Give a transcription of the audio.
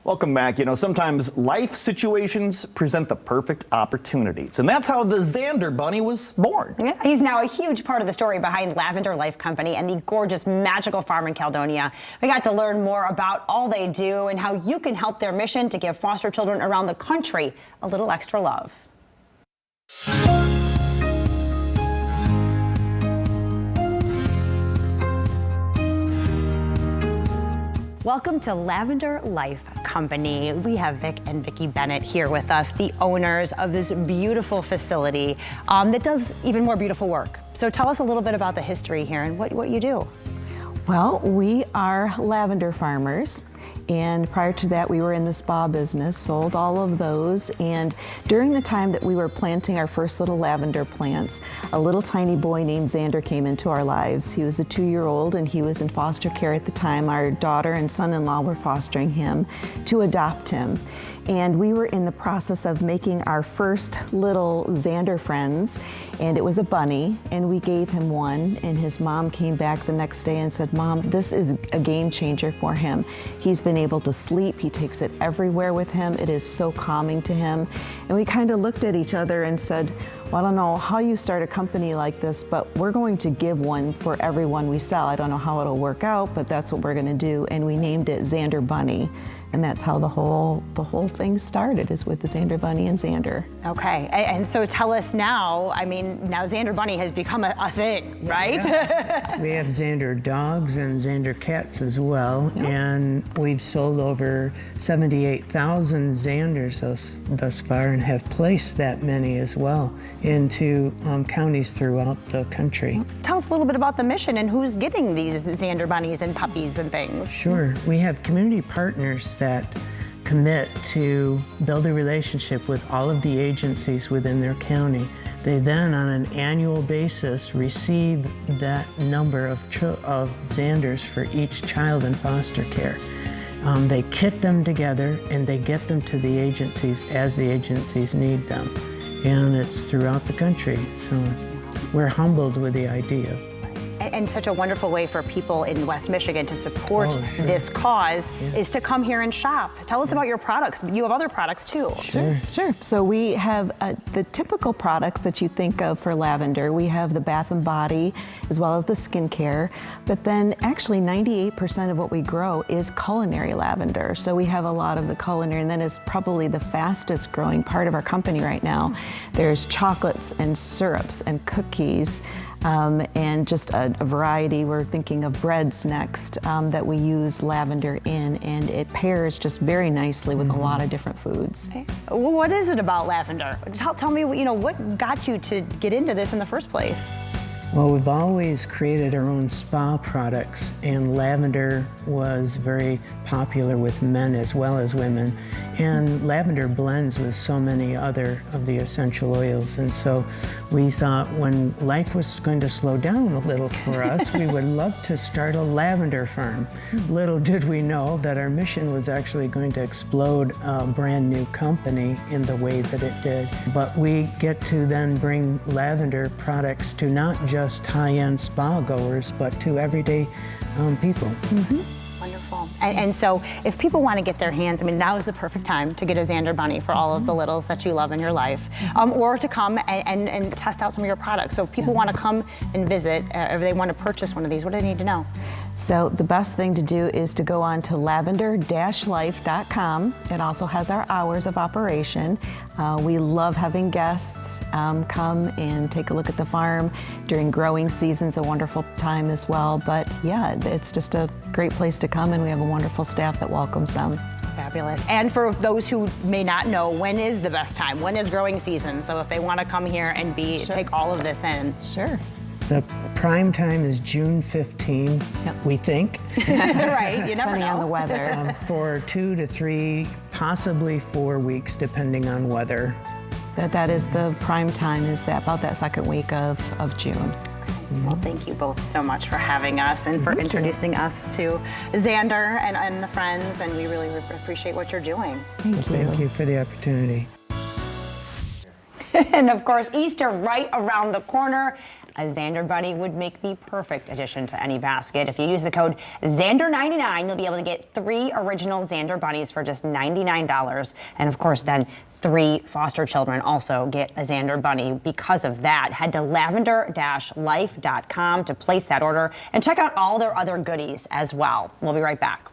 Welcome back. You know, sometimes life situations present the perfect opportunities, and that's how the Xander Bunny was born. Yeah, he's now a huge part of the story behind Lavender Life Company and the gorgeous, magical farm in Caledonia. We got to learn more about all they do and how you can help their mission to give foster children around the country a little extra love. Welcome to Lavender Life Company. We have Vic and Vicki Bennett here with us, the owners of this beautiful facility that does even more beautiful work. So tell us a little bit about the history here and what you do. Well, we are lavender farmers. And prior to that, we were in the spa business, sold all of those. And during the time that we were planting our first little lavender plants, a little tiny boy named Xander came into our lives. He was a 2-year-old and he was in foster care at the time. Our daughter and son-in-law were fostering him to adopt him. And we were in the process of making our first little Xander friends, and it was a bunny, and we gave him one, and his mom came back the next day and said, "Mom, this is a game changer for him. He's been able to sleep. He takes it everywhere with him. It is so calming to him." And we kind of looked at each other and said, "Well, I don't know how you start a company like this, but we're going to give one for everyone we sell. I don't know how it'll work out, but that's what we're going to do." And we named it Xander Bunny. And that's how the whole thing started, is with the Xander Bunny and Xander. Okay, and so tell us now, I mean, now Xander Bunny has become a thing, right? Yeah. So we have Xander dogs and Xander cats as well, and we've sold over 78,000 Xanders thus far, and have placed that many as well into counties throughout the country. Tell us a little bit about the mission and who's getting these Xander bunnies and puppies and things. Sure, we have community partners that commit to build a relationship with all of the agencies within their county. They then, on an annual basis, receive that number of Xanders for each child in foster care. They kit them together and they get them to the agencies as the agencies need them. And it's throughout the country, so we're humbled with the idea. And such a wonderful way for people in West Michigan to support this cause is to come here and shop. Tell us about your products. You have other products too. Sure. So we have the typical products that you think of for lavender. We have the bath and body as well as the skincare. But then actually 98% of what we grow is culinary lavender. So we have a lot of the culinary, and that is probably the fastest growing part of our company right now. There's chocolates and syrups and cookies. And just a variety. We're thinking of breads next that we use lavender in, and it pairs just very nicely with a lot of different foods. Okay. Well, what is it about lavender? Tell me, what got you to get into this in the first place? Well, we've always created our own spa products, and lavender was very popular with men as well as women. And lavender blends with so many other of the essential oils. And so we thought when life was going to slow down a little for us, we would love to start a lavender farm. Little did we know that our mission was actually going to explode a brand new company in the way that it did. But we get to then bring lavender products to not just high-end spa goers, but to everyday people. Wonderful. And so if people want to get their hands, now is the perfect time to get a Xander Bunny for all of the littles that you love in your life, or to come and test out some of your products. So if people want to come and visit, if they want to purchase one of these, what do they need to know? So the best thing to do is to go on to lavender-life.com. It also has our hours of operation. We love having guests come and take a look at the farm. During growing season's a wonderful time as well. But yeah, it's just a great place to come, and we have a wonderful staff that welcomes them. Fabulous. And for those who may not know, when is the best time? When is growing season? So if they want to come here and take all of this in. Sure. The prime time is June 15, we think. Right, you never Depending know. on the weather. For 2 to 3, possibly 4 weeks, depending on weather. That is the prime time, is about that second week of June. Well, thank you both so much for having us and for introducing us to Xander and the friends, and we really appreciate what you're doing. Thank you for the opportunity. And of course, Easter right around the corner. A Xander Bunny would make the perfect addition to any basket. If you use the code Xander99, you'll be able to get 3 original Xander Bunnies for just $99. And of course, then 3 foster children also get a Xander Bunny because of that. Head to lavender-life.com to place that order and check out all their other goodies as well. We'll be right back.